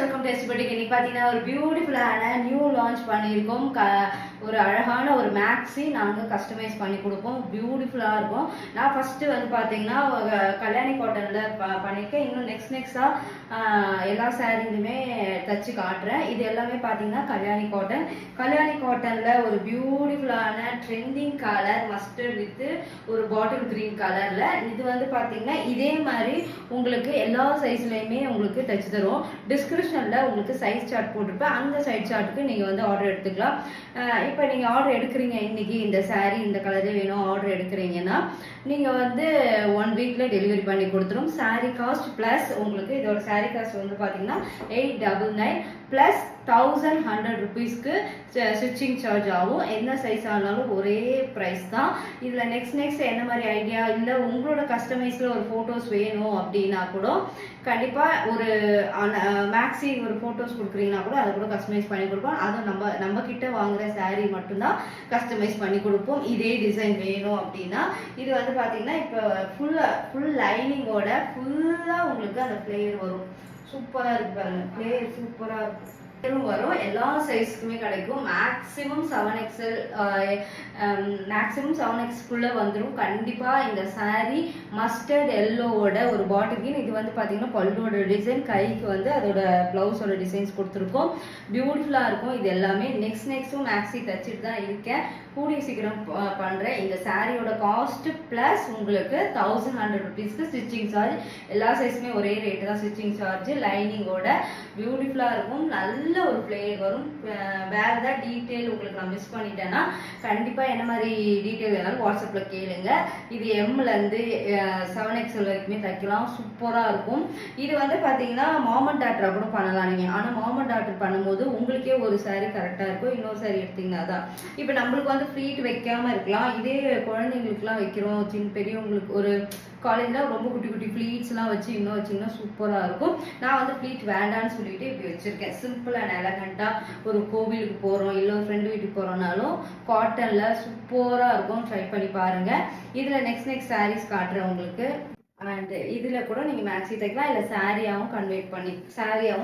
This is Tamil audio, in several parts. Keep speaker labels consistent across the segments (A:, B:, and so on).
A: Welcome to எஸ்டிபட்டிக். இன்னைக்கு பார்த்தீங்கன்னா ஒரு பியூட்டிஃபுல்லான நியூ லான்ச் பண்ணியிருக்கோம். ஒரு அழகான ஒரு மேக்ஸி நாங்கள் கஸ்டமைஸ் பண்ணி கொடுப்போம். பியூட்டிஃபுல்லாக இருக்கும். நான் ஃபஸ்ட்டு வந்து பார்த்தீங்கன்னா கல்யாணி காட்டனில் பண்ணியிருக்கேன். இன்னும் நெக்ஸ்ட்டாக எல்லா சாரீலுமே தச்சு காட்டுறேன். இது எல்லாமே பார்த்தீங்கன்னா கல்யாணி காட்டன். கல்யாணி காட்டனில் ஒரு பியூட்டிஃபுல்லான ட்ரெண்டிங் கலர் மஸ்டர்ட் வித் ஒரு பாட்டில் கிரீன் கலரில். இது வந்து பார்த்தீங்கன்னா இதே மாதிரி உங்களுக்கு எல்லா சைஸ்லையுமே உங்களுக்கு தச்சு தருவோம். டிஸ்கிரிப்ஷனில் உங்களுக்கு சைஸ் சார்ட் போட்டிருப்பேன். அந்த சைஸ் சார்ட்டுக்கு நீங்கள் வந்து ஆர்டர் எடுத்துக்கலாம். இப்போ நீங்கள் ஆர்டர் எடுக்கிறீங்க, இன்னைக்கு இந்த சாரீ இந்த கலரே வேணும் ஆர்டர் எடுக்கிறீங்கன்னா நீங்கள் வந்து 1 வீக்கில் டெலிவரி பண்ணி கொடுத்துரும். சாரீ காஸ்ட் ப்ளஸ் உங்களுக்கு இதோட சாரீ காஸ்ட் வந்து பார்த்தீங்கன்னா 899 ப்ளஸ் 1100 rupeesக்கு ஸ்டிச்சிங் சார்ஜ் ஆகும். என்ன சைஸ் ஆனாலும் ஒரே ப்ரைஸ் தான். இதில் நெக்ஸ்ட் என்ன மாதிரி ஐடியா இல்லை உங்களோட கஸ்டமைஸில் ஒரு ஃபோட்டோஸ் வேணும் அப்படின்னா கூட கண்டிப்பாக ஒரு மேக்ஸி ஒரு ஃபோட்டோஸ் கொடுக்குறீங்கன்னா கூட அதை கூட கஸ்டமைஸ் பண்ணி கொடுப்போம். அதுவும் நம்ம கிட்ட வாங்குற சாரீ மட்டும்தான் கஸ்டமைஸ் பண்ணி கொடுப்போம். இதே டிசைன் வேணும் அப்படின்னா இது வந்து பார்த்தீங்கன்னா இப்போ ஃபுல் லைனிங்கோட ஃபுல்லாக உங்களுக்கு அந்த ஃப்ளேயர் வரும். சூப்பராக இருக்கு பாருங்க, ஃப்ளேயர் சூப்பராக இருக்கும் வரும். எல்லா சைஸ்க்குமே கிடைக்கும். மேக்ஸிமம் 7XL மேக்ஸிமம் 7Xக்குள்ள வந்துடும். கண்டிப்பா இந்த சாரீ மஸ்டர்ட் எல்லோவோட ஒரு பாட்டில். இது வந்து பாத்தீங்கன்னா பல்லோட டிசைன், கைக்கு வந்து அதோட பிளவுஸோட டிசைன்ஸ் கொடுத்துருக்கோம். பியூட்டிஃபுல்லா இருக்கும். இது எல்லாமே நெக்ஸ்ட்டும் மேக்ஸி தச்சுட்டு தான் இருக்கேன். கூடிய சீக்கிரம் பண்றேன். இந்த சாரியோட காஸ்ட் பிளஸ் உங்களுக்கு 1100 rupeesக்கு ஸ்டிச்சிங் சார்ஜ். எல்லா சைஸுமே ஒரே ரேட்டு தான் ஸ்டிச்சிங் சார்ஜ். லைனிங்கோட பியூட்டிஃபுல்லா இருக்கும். நல்ல ஒரு ஃப்ளேவர் வரும். வேற ஏதாவது டீட்டெயில் உங்களுக்கு நான் மிஸ் பண்ணிட்டேன்னா கண்டிப்பா என்ன மாதிரி டீட்டெயில் வேணாலும் வாட்ஸ்அப்ல கேளுங்க. இது எம்லேருந்து 7XL வரைக்குமே தைக்கலாம். சூப்பரா இருக்கும். இது வந்து பாத்தீங்கன்னா மாமன் டாக்டரா கூட பண்ணலாம் நீங்க. ஆனா மாமன் டாக்டர் பண்ணும்போது உங்களுக்கே ஒரு சாரி கரெக்டா இருக்கும். இன்னொரு சாரி எடுத்தீங்கன்னா தான் இப்ப நம்மளுக்கு வந்து ஃப்ளீட் வைக்காம இருக்கலாம். இதே குழந்தைங்களுக்குலாம் வைக்கிறோம், பெரியவங்களுக்கு ஒரு காலேஜில் ரொம்ப குட்டி ஃப்ளீட்ஸ்லாம் வச்சு இன்னும் வச்சிங்கன்னா சூப்பராக இருக்கும். நான் வந்து ஃப்ளீட் வேண்டான்னு சொல்லிட்டு இப்படி வச்சுருக்கேன். சிம்பிள் அண்ட் எலகண்ட்டாக ஒரு கோவிலுக்கு போகிறோம் இல்லை ஒரு ஃப்ரெண்டு வீட்டுக்கு போகிறோம்னாலும் காட்டனில் சூப்பராக இருக்கும். ட்ரை பண்ணி பாருங்கள். இதில் நெக்ஸ்ட் சாரீஸ் காட்டுறேன் உங்களுக்கு. அண்ட் இதில் கூட நீங்கள் மேக்ஸி தைக்கலாம், இல்லை சாரியாகவும்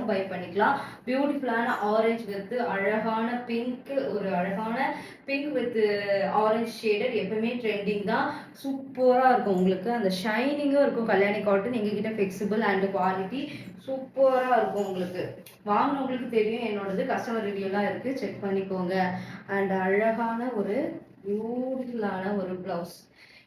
A: பை பண்ணிக்கலாம். பியூட்டிஃபுல்லான ஆரஞ்சு வித் அழகான பிங்க், ஒரு அழகான பிங்க் வித் ஆரஞ்சு ஷேடட் எப்பவுமே ட்ரெண்டிங் தான். சூப்பராக இருக்கும். உங்களுக்கு அந்த ஷைனிங்கும் இருக்கும். கல்யாணி காட்டன் எங்ககிட்ட ஃபிளெக்சிபிள் அண்ட் குவாலிட்டி சூப்பராக இருக்கும். உங்களுக்கு வாங்கினவங்களுக்கு தெரியும். என்னோடது கஸ்டமர் ரிவ்யூலாம் இருக்குது, செக் பண்ணிக்கோங்க. அண்ட் அழகான ஒரு பியூட்டிஃபுல்லான ஒரு ப்ளவுஸ்.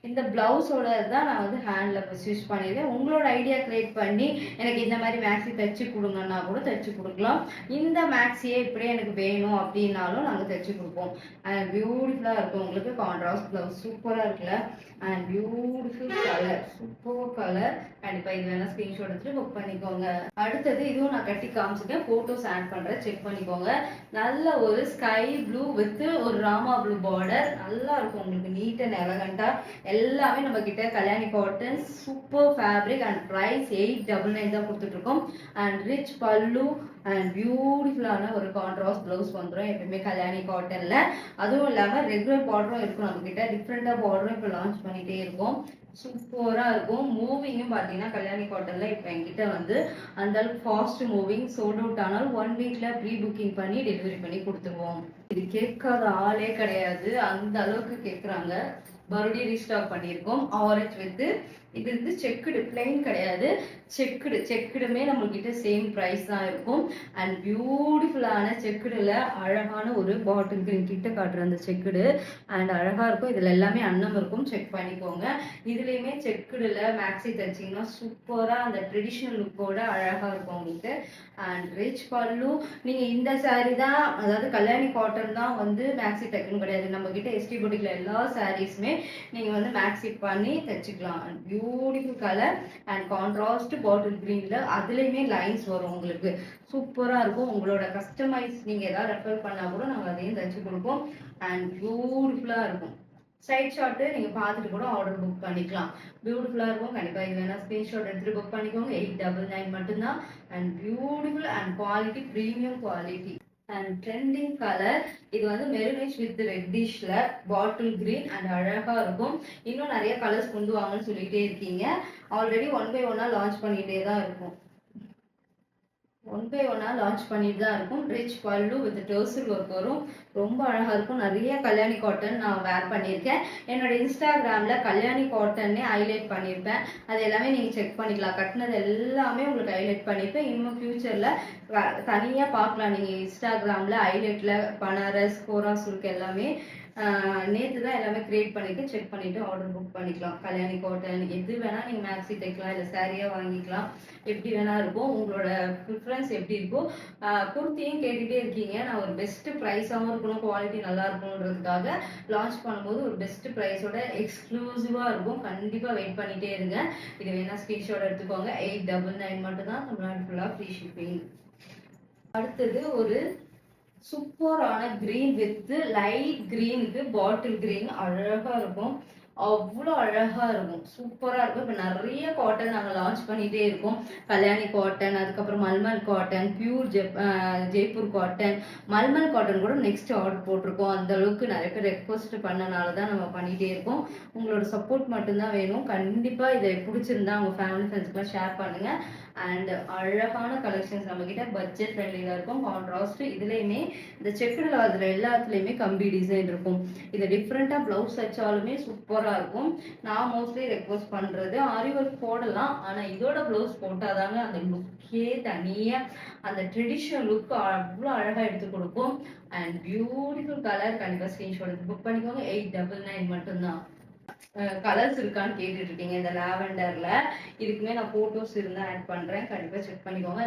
A: இந்த பிளவுஸோட தான் நான் வந்து ஹேண்டில் ஸ்டிச் பண்ணியிருக்கேன். உங்களோட ஐடியா கிரியேட் பண்ணி எனக்கு இந்த மாதிரி மேக்ஸி தைச்சு கொடுங்கன்னா கூட தைச்சு கொடுக்கலாம். இந்த மேக்ஸியே இப்படியே எனக்கு வேணும் அப்படின்னாலும் நாங்கள் தைச்சு கொடுப்போம். அண்ட் பியூட்டிஃபுல்லாக இருக்கும். உங்களுக்கு கான்ட்ராஸ்ட் பிளவுஸ் சூப்பராக இருக்குல்ல. And beautiful colour, super colour. கண்டிப்பாக இது வேணால் ஸ்க்ரீன்ஷாட் எடுத்துட்டு புக் பண்ணிக்கோங்க. அடுத்தது இதுவும் நான் கட்டி காமிச்சிருக்கேன், ஃபோட்டோஸ் ஆட் பண்ணுறேன், செக் பண்ணிக்கோங்க. நல்ல ஒரு ஸ்கை ப்ளூ வித் ஒரு ராமா ப்ளூ பார்டர். நல்லா இருக்கும் உங்களுக்கு, நீட் அண்ட் எலகண்ட்டாக. எல்லாமே நம்ம கிட்ட Kalyani cotton super fabric. And price 899 தான் கொடுத்துட்டு இருக்கோம். அண்ட் ரிச் பல்லு அண்ட் பியூட்டிஃபுல்லான ஒரு கான்ட்ராஸ்ட் பிளவுஸ் வந்துடும் எப்பவுமே கல்யாணி காட்டன்ல. அதுவும் இல்லாமல் ரெகுலர் பார்டரும் இருக்கும் நம்ம கிட்ட. டிஃப்ரெண்டாக பார்டரும் இப்போ லான்ச் பண்ணிட்டே இருக்கும். சூப்பரா இருக்கும். மூவிங்கும் பார்த்தீங்கன்னா கல்யாணி காட்டன்ல இப்போ என்கிட்ட வந்து அந்த அளவுக்கு ஃபாஸ்ட் மூவிங். சோல்ட் அவுட் ஆனாலும் 1 வீக்ல ப்ரீ புக்கிங் பண்ணி டெலிவரி பண்ணி கொடுத்துருவோம். இது கேட்காத ஆளே கிடையாது, அந்த அளவுக்கு கேட்குறாங்க. மறுபடியும் ரீஸ்டாக் பண்ணியிருக்கோம். ஆரஞ்சு வித் இது வந்து செக்குடு, பிளைன் கிடையாது, செக்குடுமே நம்மகிட்ட சேம் ப்ரைஸ் தான் இருக்கும். அண்ட் பியூட்டிஃபுல்லான செக்குடுல அழகான ஒரு பாட்டில் கிரீன் கிட்ட காட்டுற அந்த செக்குடு. அண்ட் அழகா இருக்கும். இதுல எல்லாமே அன்னம் இருக்கும், செக் பண்ணிக்கோங்க. இதுலயுமே செக்குடுல மேக்ஸி தைச்சிங்கன்னா சூப்பரா அந்த ட்ரெடிஷ்னல் லுக்கோட அழகா இருக்கும் உங்களுக்கு. அண்ட் ரிச் பல்லு. நீங்க இந்த சாரீ தான், அதாவது கல்யாணி காட்டன் தான் வந்து மேக்ஸி தைக்கணும் கிடையாது. நம்ம கிட்ட எஸ்டி பொட்டிக்ல எல்லா சாரீஸுமே நீங்க வந்து மேக்ஸி பண்ணி தைச்சுக்கலாம். பியூட்டிஃபுல் கலர் அண்ட் கான்ட்ராஸ்ட் பாட்டில் கிரீன்ல அதுலயுமே லைன்ஸ் வரும் உங்களுக்கு. சூப்பரா இருக்கும். உங்களோட கஸ்டமைஸ் நீங்க ஏதாவது ரெஃபர் பண்ணா கூட நாங்க அதையும் தைச்சு கொடுப்போம். அண்ட் பியூட்டிஃபுல்லா இருக்கும். சைட் ஷாட்டு நீங்க பார்த்துட்டு கூட ஆர்டர் புக் பண்ணிக்கலாம். பியூட்டிஃபுல்லா இருக்கும். கண்டிப்பா இது வேணா ஸ்கிரீன்ஷாட் எடுத்துட்டு புக் பண்ணிக்கோங்க. 899 மட்டும்தான். And beautiful and quality, premium quality. And trending colour. இது வந்து மெரூனிஷ் வித் ரெட்டிஷ்ல பாட்டில் கிரீன். அண்ட் அழகா இருக்கும். இன்னும் நிறைய கலர்ஸ் கொண்டு வாங்கன்னு சொல்லிட்டே இருக்கீங்க. ஆல்ரெடி 1 by 1 லான்ச் பண்ணிட்டே தான் இருக்கும். ஒன் பை ஒன்னாக லான்ச் பண்ணிட்டு தான் இருக்கும். ரிச் பல்லு வித் டர்சல் ஒர்க் வரும். ரொம்ப அழகாக இருக்கும். நிறைய கல்யாணி காட்டன் நான் வேர் பண்ணியிருக்கேன். என்னோட இன்ஸ்டாகிராமில் கல்யாணி காட்டன்னே ஹைலைட் பண்ணியிருப்பேன். அது எல்லாமே நீங்கள் செக் பண்ணிக்கலாம். கட்டினது எல்லாமே உங்களுக்கு ஹைலைட் பண்ணியிருப்பேன். இன்னும் ஃப்யூச்சரில் தனியாக பார்க்கலாம். நீங்கள் இன்ஸ்டாகிராமில் ஹைலைட்டில் பனாரஸ் கோரா சில்க் எல்லாமே நேற்று தான் எல்லாமே கிரியேட் பண்ணிட்டு செக் பண்ணிட்டு ஆர்டர் புக் பண்ணிக்கலாம். கல்யாணி காட்டன் எது வேணால் நீங்கள் மேக்ஸி தைக்கலாம், இல்லை சாரியாக வாங்கிக்கலாம். எப்படி வேணா இருக்கும். உங்களோட ப்ரிஃபரன்ஸ் எப்படி இருக்கோ. குர்த்தியும் கேட்டுகிட்டே இருக்கீங்க. நான் ஒரு பெஸ்ட் ப்ரைஸாகவும் இருக்கணும், குவாலிட்டி நல்லா இருக்கணுன்றதுக்காக லான்ச் பண்ணும்போது ஒரு பெஸ்ட் ப்ரைஸோட எக்ஸ்க்ளூசிவாக இருக்கும். கண்டிப்பாக வெயிட் பண்ணிகிட்டே இருங்க. இது வேணா ஸ்க்ரீன்ஷாட் எடுத்துக்கோங்க. 899 மட்டும் தான், தமிழ்நாடு ஃபுல்லாக ஃப்ரீ ஷிப்பிங். அடுத்தது ஒரு சூப்பரான கிரீன் வித் லைட் கிரீனுக்கு பாட்டில் கிரீன் அழகா இருக்கும். அவ்வளோ அழகா இருக்கும். சூப்பரா இருக்கும். இப்போ நிறைய காட்டன் நாங்கள் லான்ச் பண்ணிட்டே இருக்கோம். கல்யாணி காட்டன், அதுக்கப்புறம் mulmul cotton, pure Jaipur cotton, mulmul cotton கூட நெக்ஸ்ட் ஆர்டர் போட்டிருக்கோம். அந்த அளவுக்கு நிறைய பேர் ரெக்வஸ்ட் பண்ணனால தான் நம்ம பண்ணிட்டே இருக்கோம். உங்களோட சப்போர்ட் மட்டும்தான் வேணும். கண்டிப்பா இதை பிடிச்சிருந்தா உங்க ஃபேமிலி ஃப்ரெண்ட்ஸ்க்குலாம் ஷேர் பண்ணுங்க. அண்ட் அழகான கலெக்ஷன்ஸ் நம்ம கிட்ட பட்ஜெட் ஃப்ரெண்ட்லியா இருக்கும். கான்ட்ராஸ்ட் இதுலயுமே இந்த செக்குல அதுல எல்லாத்துலயுமே கம்பி டிசைன் இருக்கும். இது டிஃப்ரெண்டா பிளவுஸ் வச்சாலுமே சூப்பரா இருக்கும். நான் மோஸ்ட்லி ரெக்வஸ்ட் பண்றது ஆரி ஒர்க் போடலாம், ஆனா இதோட பிளவுஸ் போட்டாதாங்க அந்த லுக்கே தனியா அந்த ட்ரெடிஷனல் லுக் அவ்வளோ அழகா எடுத்து கொடுக்கும். And beautiful colour. கண்டிப்பா ஸ்கிரீன்ஷாட் எடுத்து புக் பண்ணிக்கோங்க. 899 மட்டும்தான். கலர்ஸ் இருக்கான்னு கேட்டுட்டு இருக்கீங்க. இந்த லாவெண்டர்ல இதுக்குமே நான் போட்டோஸ் இருந்தா ஆட் பண்றேன். கண்டிப்பா செக் பண்ணிக்கோங்க.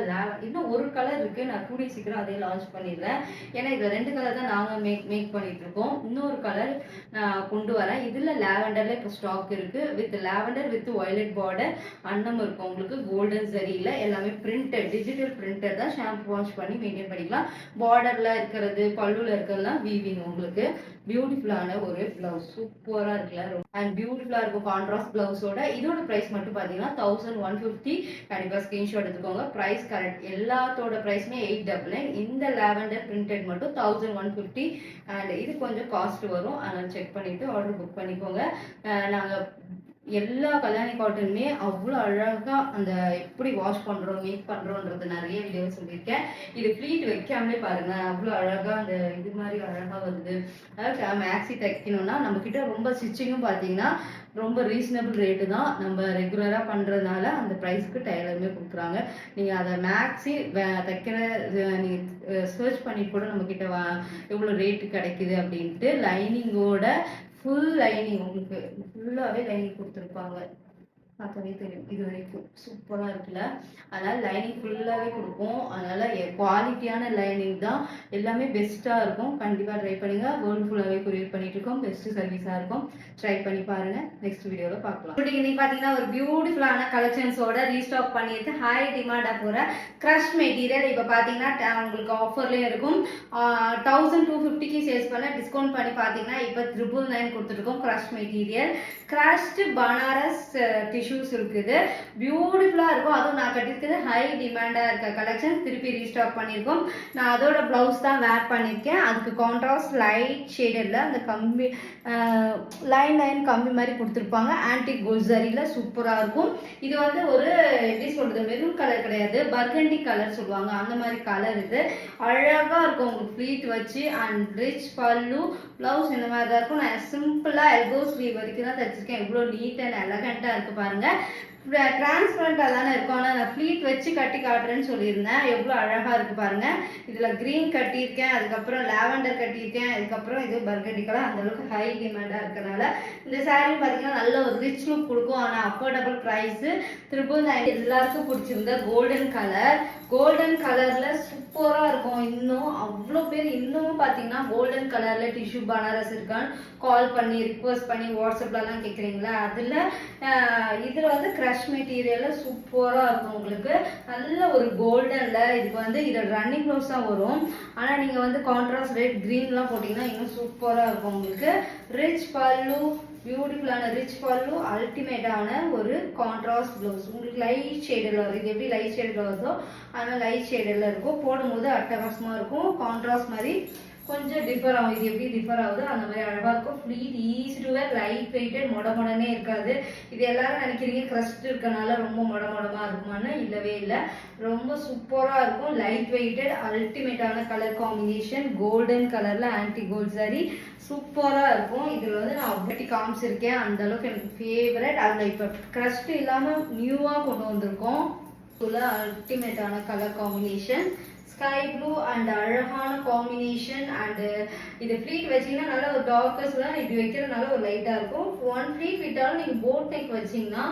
A: இன்னும் ஒரு கலர் இருக்கு. நான் கூடிய சீக்கிரம் அதே லான்ச் பண்ணிடுறேன். ஏன்னா இதுல 2 கலர் தான் நாங்க மேக் பண்ணிட்டு இருக்கோம். இன்னொரு கலர் நான் கொண்டு வரேன். இதுல லாவெண்டர்ல இப்போ ஸ்டாக் இருக்கு. With lavender with violet border அன்னம் இருக்கும். உங்களுக்கு கோல்டன் சரியில எல்லாமே பிரிண்டட், டிஜிட்டல் பிரிண்டட் தான். ஷாம்பு வாஷ் பண்ணி மெயின்டைன் பண்ணிக்கலாம். பார்டர்ல இருக்கிறது, பல்லுல இருக்கிறதுலாம் வீவிங். உங்களுக்கு பியூட்டிஃபுல்லான ஒரு பிளவுஸ் சூப்பரா இருக்குல்ல. அண்ட் பியூட்டிஃபுல்லா இருக்கும் கான்ட்ராஸ்ட் பிளவுஸோட. இதோட பிரைஸ் மட்டும் பாத்தீங்கன்னா 1150. கண்டிப்பா ஸ்கிரீன்ஷாட் எடுத்துக்கோங்க. Price correct. எல்லாத்தோட பிரைஸ்மே 899. இந்த லாவெண்டர் பிரிண்டட் மட்டும் 1150. அண்ட் இது கொஞ்சம் காஸ்ட் வரும். அதனால செக் பண்ணிட்டு ஆர்டர் புக் பண்ணிக்கோங்க. நாங்க எல்லா கல்யாணி காட்டனுமே அவ்வளோ அழகா அந்த எப்படி வாஷ் பண்றோம், மேக் பண்றோம்ன்றது நிறைய வீடியோ சொல்லியிருக்கேன். இது ஃப்ளீட் வைக்காமலே பாருங்க, அவ்வளோ அழகா அந்த இது மாதிரி அழகா வருது. அதாவது மேக்ஸி தைக்கணும்னா நம்ம கிட்ட ரொம்ப ஸ்டிச்சிங்கும் பார்த்தீங்கன்னா ரொம்ப ரீசனபிள் ரேட்டு தான். நம்ம ரெகுலரா பண்றதுனால அந்த ப்ரைஸ்க்கு டெய்லருமே கொடுக்குறாங்க. நீங்க அதை மேக்ஸி தைக்கிற நீங்க சர்ச் பண்ணி கூட நம்ம கிட்ட எவ்வளோ ரேட்டு கிடைக்குது அப்படின்ட்டு. லைனிங்கோட ஃபுல் லைனிங் உங்களுக்கு ஃபுல்லாகவே லைனிங் கொடுத்துருப்பாங்க. பார்த்தாவே தெரியும். இது வரைக்கும் சூப்பராக இருக்குல்ல. அதனால லைனிங் ஃபுல்லாகவே கொடுப்போம். அதனால குவாலிட்டியான லைனிங் தான். எல்லாமே பெஸ்ட்டாக இருக்கும். கண்டிப்பாக ட்ரை பண்ணுங்க. வேர்ல்டு ஃபுல்லாகவே கொரியர் பண்ணிட்டு இருக்கோம். பெஸ்ட் சர்வீஸாக இருக்கும். ட்ரை பண்ணி பாருங்க. நெக்ஸ்ட் வீடியோவில் பார்க்கலாம். இன்னைக்கு பார்த்தீங்கன்னா ஒரு பியூட்டிஃபுல்லான கலெக்ஷன்ஸோட ரீஸ்டாக் பண்ணிட்டு ஹை டிமாண்டாக போகிற க்ரஷ் மெட்டீரியல் இப்போ பார்த்தீங்கன்னா உங்களுக்கு ஆஃபர்லேயும் இருக்கும். 1250க்கு சேல்ஸ் பண்ண டிஸ்கவுண்ட் பண்ணி பார்த்தீங்கன்னா இப்போ 999 கொடுத்துருக்கோம். க்ரஷ் மெட்டீரியல் கிராஷ்டு பனாரஸ் டிஷ்யூஸ் இருக்குது. பியூட்டிஃபுல்லா இருக்கும். அதுவும் நான் கட்டிருக்கிறது ஹை டிமாண்டா இருக்க கலெக்ஷன் திருப்பி ரீஸ்டாக் பண்ணியிருக்கோம். நான் அதோட பிளவுஸ் தான் வேர் பண்ணியிருக்கேன். அதுக்கு கான்ட்ராஸ்ட் லைட் ஷேடட்ல அந்த கம்பி லைன் கம்பி மாதிரி கொடுத்துருப்பாங்க. ஆன்டிக் கோல்சரியில சூப்பரா இருக்கும். இது வந்து ஒரு எப்படி சொல்றது, மெரூன் கலர் கிடையாது, பர்கண்டி கலர் சொல்லுவாங்க. அந்த மாதிரி கலர் இது அழகா இருக்கும். உங்களுக்கு ஃப்ளீட் வச்சு அண்ட் ரிச் பல்லு பிளவுஸ் இந்த மாதிரி தான் இருக்கும். நான் சிம்பிளா எல்போ ஸ்லீவ் வரைக்கும் தான் தைச்சிருக்கேன். இவ்வளோ நீட் அண்ட் எலகண்டா இருக்கு பாருங்க. டிரான்ஸ்பரண்டா தானே இருக்கும். ஆனால் நான் ஃப்ளீட் வச்சு கட்டி காட்டுறேன்னு சொல்லியிருந்தேன். எவ்வளோ அழகா இருக்கு பாருங்க. இதுல கிரீன் கட்டியிருக்கேன், அதுக்கப்புறம் லாவெண்டர் கட்டியிருக்கேன், அதுக்கப்புறம் இது பர்கண்டி கலர். அந்த அளவுக்கு ஹை டிமாண்டா இருக்கனால இந்த சாரீ பார்த்தீங்கன்னா நல்ல ஒரு ரிச் லுக் கொடுக்கும். ஆனால் அஃபோர்டபுள் ப்ரைஸ். 999. எல்லாருக்கும் பிடிச்சிருந்த கோல்டன் கலர். கோல்டன் கலர்ல சூப்பரா இருக்கும். இன்னும் அவ்வளோ பேர் இன்னமும் பார்த்தீங்கன்னா கோல்டன் கலர்ல டிஷ்யூ பனாரஸ் இருக்கான்னு கால் பண்ணி ரிக்வஸ்ட் பண்ணி வாட்ஸ்அப்லலாம் கேட்குறீங்களா. இதுல வந்து க்ரஷ் மெட்டீரியல்ல சூப்பரா இருக்கும். உங்களுக்கு நல்ல ஒரு கோல்டன்ல இதுக்கு வந்து இதோட ரன்னிங் ப்ளவுஸ் தான் வரும். ஆனா நீங்க வந்து கான்ட்ராஸ்ட் ரெட் கிரீன்லாம் போட்டீங்கன்னா இன்னும் சூப்பரா இருக்கும். உங்களுக்கு ரிச் பல்லு, பியூட்டிஃபுல்லான ரிச் பல்லு, அல்டிமேட்டான ஒரு கான்ட்ராஸ்ட் ப்ளவுஸ். உங்களுக்கு லைட் ஷேடில் வரும். இது எப்படி லைட் ஷேடில் வருதோ அதனால லைட் ஷேடில் இருக்கும். போடும்போது அட்டகாசமா இருக்கும். கான்ட்ராஸ்ட் மாதிரி கொஞ்சம் டிஃபர் ஆகும். இது எப்படி டிஃபர் ஆகுது அந்த மாதிரி அழகா இருக்கும். Pleat easy to wear, light weighted, மொடனே இருக்காது. இது எல்லாரும் நினைக்கிறீங்க கிரஸ்ட் இருக்கனால ரொம்ப மொடமா இருக்குமான்னு, இல்லவே இல்லை. ரொம்ப சூப்பரா இருக்கும். லைட் வெயிட்டட், அல்டிமேட்டான கலர் காம்பினேஷன், கோல்டன் கலர்ல ஆன்டி கோல்ட் சாரி சூப்பரா இருக்கும். இதுல வந்து நான் அப்படி காமிச்சிருக்கேன், அந்த அளவுக்கு எனக்கு ஃபேவரட். அதுல இப்ப கிரஸ்ட் இல்லாம நியூவா கொண்டு வந்திருக்கோம். அல்டிமேட்டான colour combination, sky blue and அழகான காம்பினேஷன். அண்ட் இது ஃப்ளீட் வச்சீங்கன்னா நல்ல ஒரு டார்க்கர்ஸ்லாம் இப்படி வைக்கிறதுனால ஒரு லைட்டா இருக்கும். ஒன் ஃப்ளீட் விட்டாலும் நீங்க போட் நெக் வச்சீங்கன்னா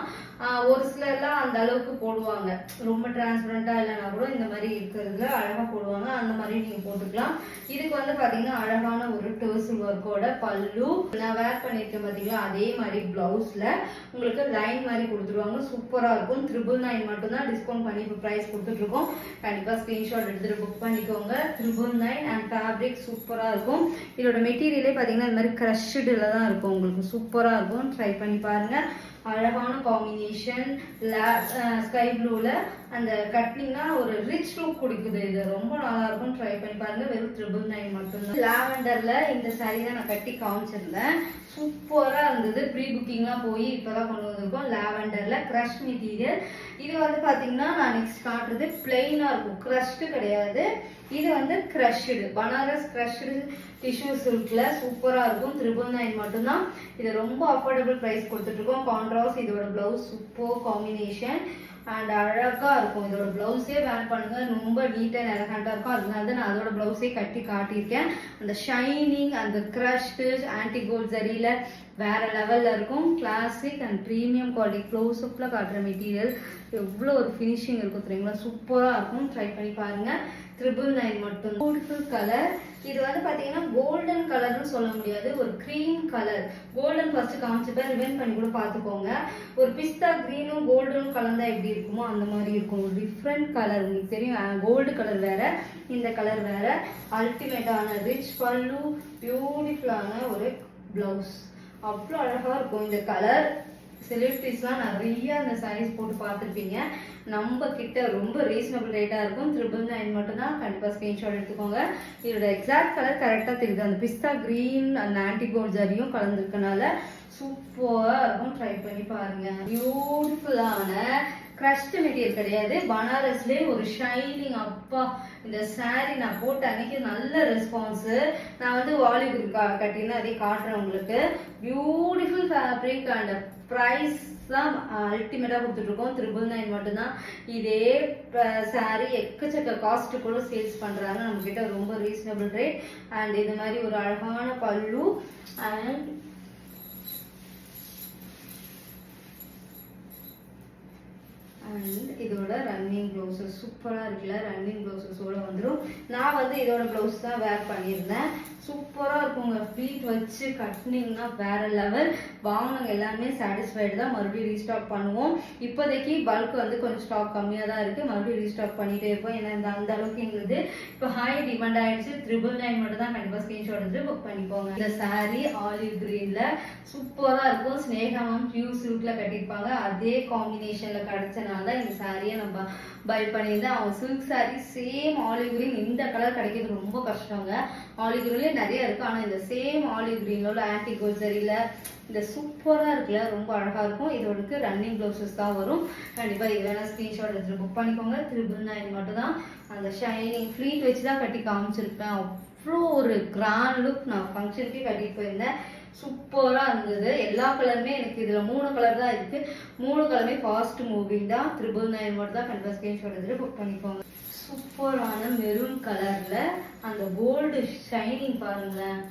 A: ஒரு சிலர்லாம் அந்த அளவுக்கு போடுவாங்க, ரொம்ப டிரான்ஸ்பரண்டா இல்லைன்னா கூட இந்த மாதிரி இருக்கிறதுல அழகா போடுவாங்க. அந்த மாதிரி நீங்க போட்டுக்கலாம். இதுக்கு வந்து பாத்தீங்கன்னா அழகான ஒரு டர்சல் ஒர்க்கோட பல்லு, நான் வேர் பண்ணிருக்கேன் பாத்தீங்களா, அதே மாதிரி பிளவுஸ்ல உங்களுக்கு லைன் மாதிரி கொடுத்துருவாங்க. சூப்பரா இருக்கும். 999 மட்டும் தான் டிஸ்கவுண்ட் பண்ணி இப்போ பிரைஸ் கொடுத்துட்டு இருக்கோம். கண்டிப்பா ஸ்கிரீன்ஷாட் எடுத்துட்டு புக் பண்ணிக்கோங்க. 999 அண்ட் ஃபேப்ரிக் சூப்பரா இருக்கும். இதோட மெட்டீரியலே பாத்தீங்கன்னா இந்த மாதிரி கிரஷ்டுல தான் இருக்கும். உங்களுக்கு சூப்பரா இருக்கும். ட்ரை பண்ணி பாருங்க. அழகான காம்பினேஷன், ஸ்கை ப்ளூல அந்த கட்டிங்னா ஒரு ரிச் லுக் கொடுக்குது. இது ரொம்ப நல்லா இருக்கும். ட்ரை பண்ணி பாருங்க. வெறும் 999 மட்டும்தான். லாவெண்டர்ல இந்த சாரி தான் நான் கட்டி காமிச்சிருந்தேன். சூப்பரா இருந்தது. ப்ரீ புக்கிங்லாம் போய் இப்பதான் கொண்டு வந்திருக்கோம். லாவெண்டர்ல கிரஷ் மெட்டீரியல். இது வந்து பாத்தீங்கன்னா நான் நெக்ஸ்ட் காட்டுறது பிளெயினா இருக்கும், கிரஷ்டு கிடையாது. இது வந்து கிரஷ்டு, பனாரஸ் கிரஷ்டு டிஷ்யூ சில்க்ல சூப்பரா இருக்கும். 999 மட்டும்தான். இது ரொம்ப அஃபோர்டபுள் பிரைஸ் கொடுத்துட்டு இருக்கோம். கான்ட்ராஸ்ட் இதோட பிளவுஸ் சூப்பர் காம்பினேஷன் அண்ட் அழகா இருக்கும். இதோட பிளவுஸே வேர் பண்ணுங்க, ரொம்ப நீட் அண்ட் எலகண்டா இருக்கும். அதனால தான் நான் அதோட பிளவுஸே கட்டி காட்டியிருக்கேன். அந்த ஷைனிங், அந்த கிரஷ்டு ஆன்டி கோல்ட் சரியில வேற லெவல்ல இருக்கும். Classic and premium quality. Close அப்ல காட்டுற மெட்டீரியல் எவ்வளோ ஒரு ஃபினிஷிங் இருக்கும் தெரியுங்களா, சூப்பரா இருக்கும். ட்ரை பண்ணி பாருங்க. 999 மட்டும். Beautiful colour. இது வந்து பாத்தீங்கன்னா கோல்டன் கலர்னு சொல்ல முடியாது, ஒரு கிரீம் கலர். கோல்டன் ஃபர்ஸ்ட் காமிச்சிட்டா ரிவைன் பண்ணி கூட பாத்துக்கோங்க. ஒரு பிஸ்தா கிரீனும் கோல்டனும் கலந்தா எப்படி இருக்குமோ அந்த மாதிரி இருக்கும். ஒரு டிஃப்ரெண்ட் கலர். உங்களுக்கு தெரியும், கோல்டு கலர் வேற, இந்த கலர் வேற. அல்டிமேட்டான ரிச் பல்லு, பியூட்டிஃபுல்லான ஒரு பிளவுஸ். அவ்வளோ அழகா இருக்கும் இந்த கலர். செலிபிரிட்டிஸ்லாம் நிறைய அந்த சாரீஸ் போட்டு பார்த்துருப்பீங்க. நம்ம கிட்ட ரொம்ப ரீசனபிள் ரேட்டா இருக்கும். 999 மட்டும்தான். கண்டிப்பா ஸ்கிரீன்ஷாட் எடுத்துக்கோங்க. இதோட எக்ஸாக்ட் கலர் கரெக்டா தெரியுது. அந்த பிஸ்தா கிரீன் அந்த ஆன்டி கோல்ட் ஜரியும் கலந்துருக்கனால சூப்பரா இருக்கும். ட்ரை பண்ணி பாருங்க. பியூட்டிஃபுல்லான கிரஷ்டு மெட்டீரியல் கிடையாது, பனாரஸ்லேயே ஒரு ஷைனிங். அப்பா, இந்த சாரீ நான் போட்ட அன்னைக்கு நல்ல ரெஸ்பான்ஸ். நான் வந்து வாலிபுல் கட்டினா அதே காட்டுறேன் உங்களுக்கு. பியூட்டிஃபுல் ஃபேப்ரிக் அண்ட் ப்ரைஸ் தான் அல்டிமேட்டா கொடுத்துட்டு இருக்கோம். 999 மட்டும்தான். இதே சாரீ எக்கச்சக்க காஸ்ட் கூட சேல்ஸ் பண்றாங்க நம்ம கிட்ட, ரொம்ப ரீசனபிள் ரேட். அண்ட் இது மாதிரி ஒரு அழகான பல்லு அண்ட் இதோட ரன்னிங் ப்ளவுசஸ் சூப்பரா இருக்குல்ல. ரன்னிங் ப்ளவுசஸோட வந்துடும். நான் வந்து இதோட ப்ளவுஸ் தான் வேர் பண்ணியிருந்தேன். சூப்பரா இருக்குங்க. ஃப்ளீட் வச்சு கட்டினீங்கன்னா வேற லெவல். வாங்கினவங்க எல்லாருமே சாட்டிஸ்ஃபைடு தான். மறுபடியும் ரீஸ்டாக் பண்ணுவோம். இப்போதைக்கு பல்க் வந்து கொஞ்சம் ஸ்டாக் கம்மியாக தான் இருக்கு. மறுபடியும் ரீஸ்டாக் பண்ணிட்டே இருப்போம். ஏன்னா அந்த அளவுக்கு எங்களுக்கு இப்போ ஹை டிமாண்ட் ஆயிடுச்சு. 999 மட்டும் தான். கண்டிப்பா ஸ்கிரீன்ஷாட் எடுத்து புக் பண்ணிக்கோங்க. இந்த சாரீ ஆலிவ் கிரீன்ல சூப்பரா இருக்கும். ஸ்னேகாமம் பியூ சில்க்ல கட்டியிருப்பாங்க. அதே காம்பினேஷன்ல கிடைச்சனால தான் இந்த சாரியை நம்ம பை பண்ணியிருந்தேன். அவங்க silk sorry same olive green. இந்த கலர் கிடைக்கிறது ரொம்ப கஷ்டங்க. ஆலிவ் கிரீன்லேயே நிறைய இருக்கு. ஆனால் இந்த சேம் ஆலிவ் கிரீனோட ஆன்டி கோல்ட் சரியில இந்த சூப்பரா இருக்குல்ல, ரொம்ப அழகா இருக்கும். இதோட ரன்னிங் ப்ளவுசஸ் தான் வரும். கண்டிப்பா இது வேணா ஸ்கிரீன்ஷாட் எடுத்து புக் பண்ணிக்கோங்க. 999 மட்டும் தான். அந்த ஷைனிங் ஃப்ளீட் வச்சு தான் கட்டி காமிச்சிருப்பேன். அவ்வளோ ஒரு கிராண்ட் லுக். நான் ஃபங்க்ஷனுக்கே கட்டிட்டு போயிருந்தேன். சூப்பரா இருந்தது. எல்லா கலருமே எனக்கு இதுல 3 கலர் தான் இருக்கு. 3 கலருமே ஃபாஸ்ட் மூவிங் தான். 999 மட்டும் தான். கண்டிப்பா ஸ்கிரீன்ஷாட் எடுத்து புக் பண்ணிக்கோங்க. சூப்பரான மெரூன் கலர்ல அந்த கோல்டு ஷைனிங் பாருங்களேன்.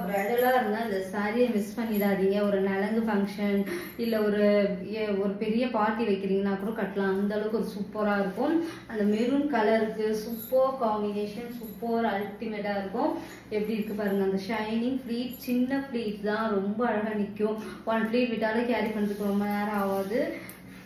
A: பிரைடலா இருந்தா இந்த சாரியை மிஸ் பண்ணிடாதீங்க. ஒரு நலங்கு ஃபங்க்ஷன் இல்ல ஒரு பெரிய பார்ட்டி வைக்கிறீங்கன்னா கூட கட்டலாம். அந்த அளவுக்கு ஒரு சூப்பரா இருக்கும். அந்த மெரூன் கலருக்கு சூப்பர் காம்பினேஷன், சூப்பர் அல்டிமேட்டா இருக்கும். எப்படி இருக்கு பாருங்க. அந்த ஷைனிங் ஃப்ளீட், சின்ன ஃப்ளீட் தான், ரொம்ப அழகா நிற்கும். 1 ஃப்ளீட் விட்டாலும் கேரி பண்ணுறதுக்கு ரொம்ப நேரம் ஆகாது.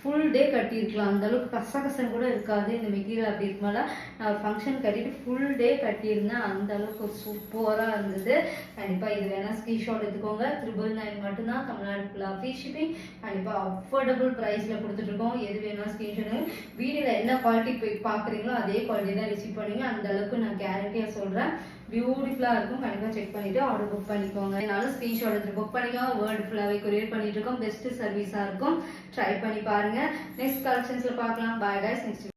A: ஃபுல் டே கட்டியிருக்கலாம். அந்த அளவுக்கு கசகசம் கூட இருக்காது. இந்த மெட்டீரியல் அப்படி இருக்குமால நான் ஃபங்க்ஷன் கட்டிட்டு ஃபுல் டே கட்டியிருந்தேன். அந்த அளவுக்கு ஒரு சூப்பராக இருந்தது. கண்டிப்பாக இது வேணா ஸ்க்ரீன்ஷாட் எடுத்துக்கோங்க. 999 மட்டும்தான். தமிழ்நாடு ஃபுல்லாக ஃப்ரீ ஷிப்பிங். கண்டிப்பாக அஃபோர்டபுள் ப்ரைஸில் கொடுத்துட்ருக்கோம். எது வேணா ஸ்க்ரீன்ஷாட். வீடியோவில் என்ன குவாலிட்டி போய் பார்க்குறீங்களோ அதே குவாலிட்டி தான் ரிசீவ் பண்ணுவீங்க. அந்த அளவுக்கு நான் கேரண்டியாக சொல்கிறேன். பியூட்டிஃபுல்லா இருக்கும். கண்டிப்பா செக் பண்ணிட்டு ஆர்டர் புக் பண்ணிக்கோங்க. என்னால ஸ்கிரீன்ஷாட் எடுத்து புக் பண்ணிக்கோங்க. வேர்ல்டு ஃபுல்லாவே கொரியர் பண்ணிட்டு இருக்கோம். பெஸ்ட் சர்வீஸா இருக்கும். ட்ரை பண்ணி பாருங்க. நெக்ஸ்ட் கலெக்ஷன்ஸ்ல பார்க்கலாம். By guys. நெக்ஸ்ட்